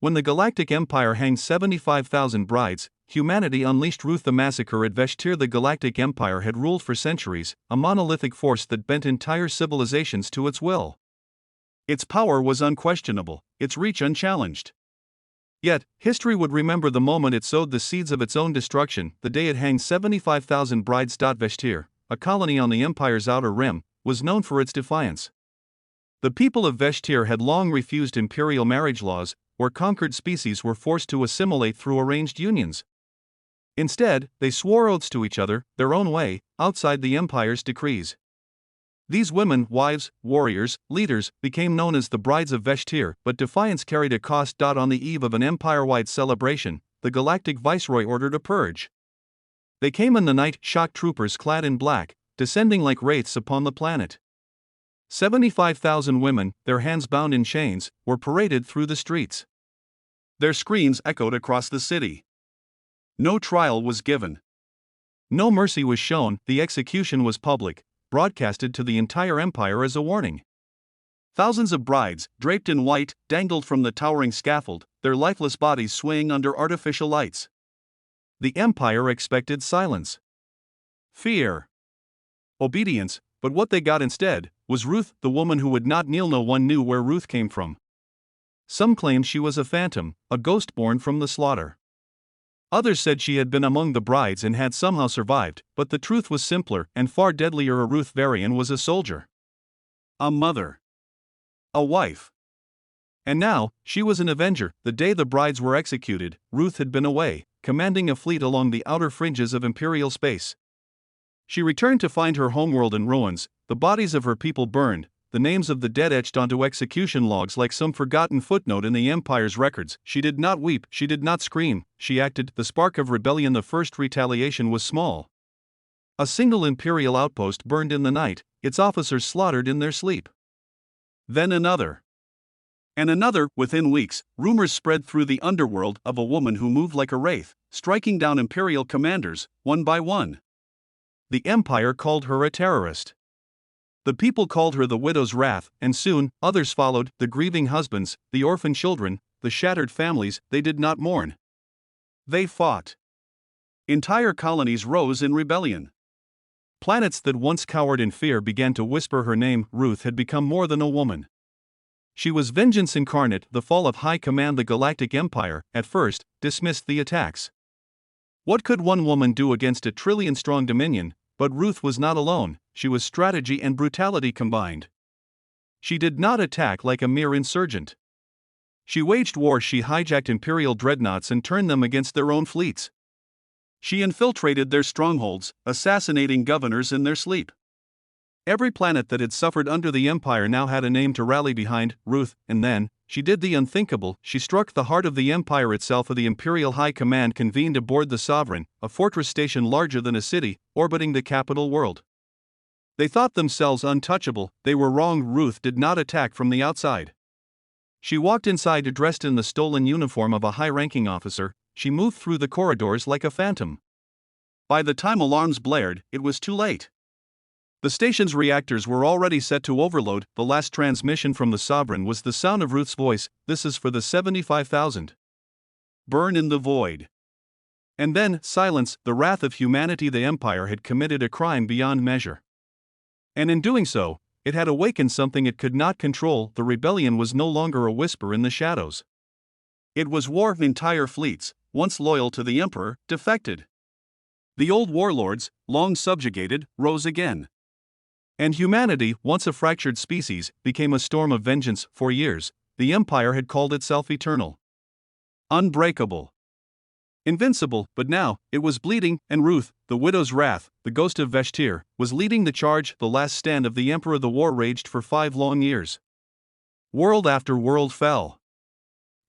When the Galactic Empire hanged 75,000 brides, humanity unleashed Ruth. The massacre at Veshtir. The Galactic Empire had ruled for centuries, a monolithic force that bent entire civilizations to its will. Its power was unquestionable, its reach unchallenged. Yet, history would remember the moment it sowed the seeds of its own destruction, the day it hanged 75,000 brides. Veshtir, a colony on the Empire's outer rim, was known for its defiance. The people of Veshtir had long refused imperial marriage laws, where conquered species were forced to assimilate through arranged unions. Instead, they swore oaths to each other, their own way, outside the Empire's decrees. These women, wives, warriors, leaders, became known as the Brides of Veshtir, but defiance carried a cost. On the eve of an empire-wide celebration, the Galactic Viceroy ordered a purge. They came in the night, shock troopers clad in black, descending like wraiths upon the planet. 75,000 women, their hands bound in chains, were paraded through the streets. Their screams echoed across the city. No trial was given. No mercy was shown. The execution was public, broadcasted to the entire empire as a warning. Thousands of brides, draped in white, dangled from the towering scaffold, their lifeless bodies swaying under artificial lights. The empire expected silence, fear, obedience, but what they got instead was Ruth, the woman who would not kneel. No one knew where Ruth came from. Some claimed she was a phantom, a ghost born from the slaughter. Others said she had been among the brides and had somehow survived, but the truth was simpler and far deadlier. A Ruth Varian was a soldier, a mother, a wife. And now, she was an avenger. The day the brides were executed, Ruth had been away, commanding a fleet along the outer fringes of imperial space. She returned to find her homeworld in ruins, the bodies of her people burned, the names of the dead etched onto execution logs like some forgotten footnote in the Empire's records. She did not weep, she did not scream, she acted. The spark of rebellion. The first retaliation was small. A single imperial outpost burned in the night, its officers slaughtered in their sleep. Then another. And another. Within weeks, rumors spread through the underworld of a woman who moved like a wraith, striking down imperial commanders, one by one. The Empire called her a terrorist. The people called her the widow's wrath, and soon, others followed, the grieving husbands, the orphan children, the shattered families. They did not mourn. They fought. Entire colonies rose in rebellion. Planets that once cowered in fear began to whisper her name. Ruth had become more than a woman. She was vengeance incarnate. The fall of high command. The Galactic Empire, at first, dismissed the attacks. What could one woman do against a trillion-strong dominion? But Ruth was not alone. She was strategy and brutality combined. She did not attack like a mere insurgent. She waged war. She hijacked imperial dreadnoughts and turned them against their own fleets. She infiltrated their strongholds, assassinating governors in their sleep. Every planet that had suffered under the Empire now had a name to rally behind, Ruth, and then, she did the unthinkable. She struck the heart of the Empire itself. The Imperial High Command convened aboard the Sovereign, a fortress station larger than a city, orbiting the capital world. They thought themselves untouchable. They were wrong. Ruth did not attack from the outside. She walked inside dressed in the stolen uniform of a high-ranking officer. She moved through the corridors like a phantom. By the time alarms blared, it was too late. The station's reactors were already set to overload. The last transmission from the Sovereign was the sound of Ruth's voice. This is for the 75,000. Burn in the void. And then, silence. The wrath of humanity. The Empire had committed a crime beyond measure. And in doing so, it had awakened something it could not control. The rebellion was no longer a whisper in the shadows. It was war. Entire fleets, once loyal to the Emperor, defected. The old warlords, long subjugated, rose again. And humanity, once a fractured species, became a storm of vengeance. For years, the Empire had called itself eternal, unbreakable, invincible, but now, it was bleeding, and Ruth, the widow's wrath, the ghost of Veshtir, was leading the charge. The last stand of the Emperor. The war raged for 5 long years. World after world fell.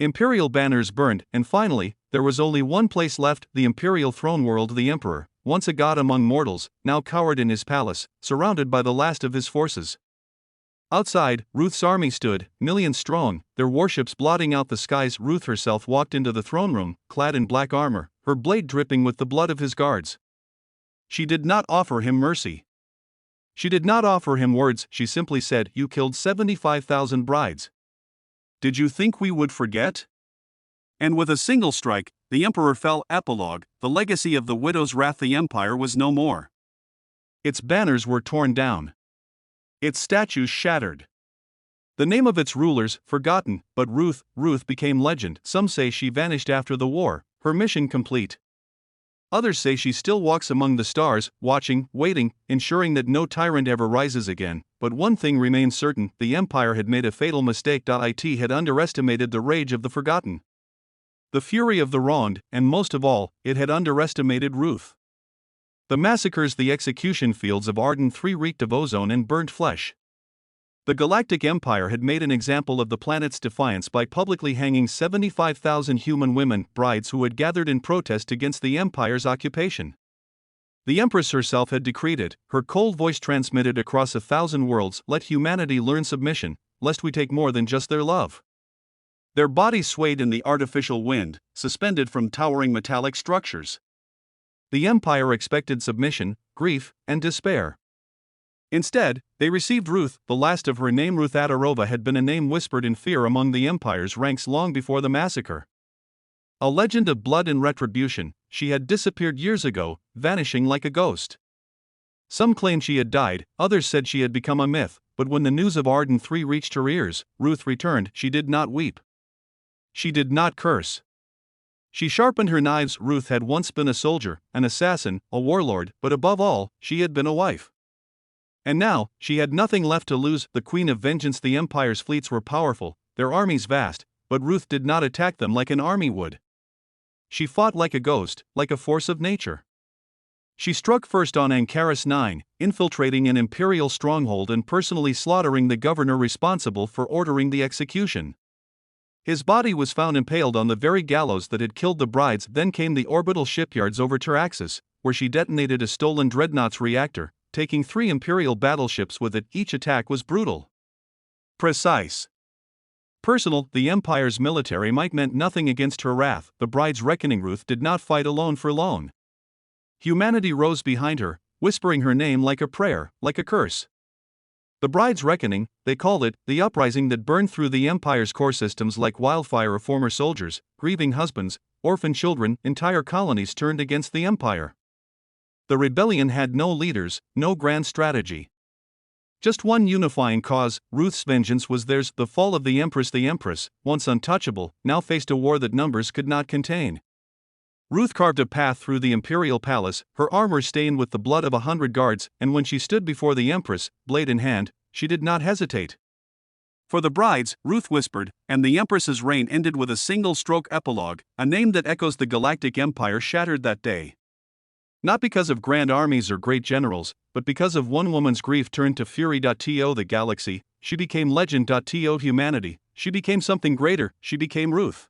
Imperial banners burned, and finally, there was only one place left, the Imperial throne world. The Emperor, once a god among mortals, now cowered in his palace, surrounded by the last of his forces. Outside, Ruth's army stood, millions strong, their warships blotting out the skies. Ruth herself walked into the throne room, clad in black armor, her blade dripping with the blood of his guards. She did not offer him mercy. She did not offer him words. She simply said, "You killed 75,000 brides. Did you think we would forget? And with a single strike, the emperor fell. Epilogue, the legacy of the widow's wrath. The empire was no more. Its banners were torn down. Its statues shattered. The name of its rulers forgotten, but Ruth became legend. Some say she vanished after the war, her mission complete. Others say she still walks among the stars, watching, waiting, ensuring that no tyrant ever rises again. But one thing remains certain: the empire had made a fatal mistake. It had underestimated the rage of the forgotten, the fury of the wronged, and most of all, it had underestimated Ruth. The massacres, the execution fields of Arden III reeked of ozone and burnt flesh. The Galactic Empire had made an example of the planet's defiance by publicly hanging 75,000 human women, brides who had gathered in protest against the Empire's occupation. The Empress herself had decreed it, her cold voice transmitted across 1,000 worlds: let humanity learn submission, lest we take more than just their love. Their bodies swayed in the artificial wind, suspended from towering metallic structures. The Empire expected submission, grief, and despair. Instead, they received Ruth, the last of her name. Ruth Adarova had been a name whispered in fear among the Empire's ranks long before the massacre. A legend of blood and retribution, she had disappeared years ago, vanishing like a ghost. Some claimed she had died, others said she had become a myth, but when the news of Arden III reached her ears, Ruth returned. She did not weep. She did not curse. She sharpened her knives. Ruth had once been a soldier, an assassin, a warlord, but above all, she had been a wife. And now, she had nothing left to lose. The Queen of Vengeance. The Empire's fleets were powerful, their armies vast, but Ruth did not attack them like an army would. She fought like a ghost, like a force of nature. She struck first on Ankaris 9, infiltrating an imperial stronghold and personally slaughtering the governor responsible for ordering the execution. His body was found impaled on the very gallows that had killed the brides. Then came the orbital shipyards over Taraxis, where she detonated a stolen dreadnought's reactor, taking 3 imperial battleships with it. Each attack was brutal, precise, personal. The Empire's military might meant nothing against her wrath. The bride's reckoning. Ruth did not fight alone for long. Humanity rose behind her, whispering her name like a prayer, like a curse. The bride's reckoning, they called it, the uprising that burned through the Empire's core systems like wildfire. Of former soldiers, grieving husbands, orphan children, entire colonies turned against the Empire. The rebellion had no leaders, no grand strategy. Just one unifying cause: Ruth's vengeance was theirs. The fall of the Empress, once untouchable, now faced a war that numbers could not contain. Ruth carved a path through the imperial palace, her armor stained with the blood of 100 guards, and when she stood before the Empress, blade in hand, she did not hesitate. For the brides, Ruth whispered, and the Empress's reign ended with a single stroke. Epilogue, a name that echoes the Galactic Empire shattered that day. Not because of grand armies or great generals, but because of one woman's grief turned to fury. To the galaxy, she became legend. To humanity, she became something greater. She became Ruth.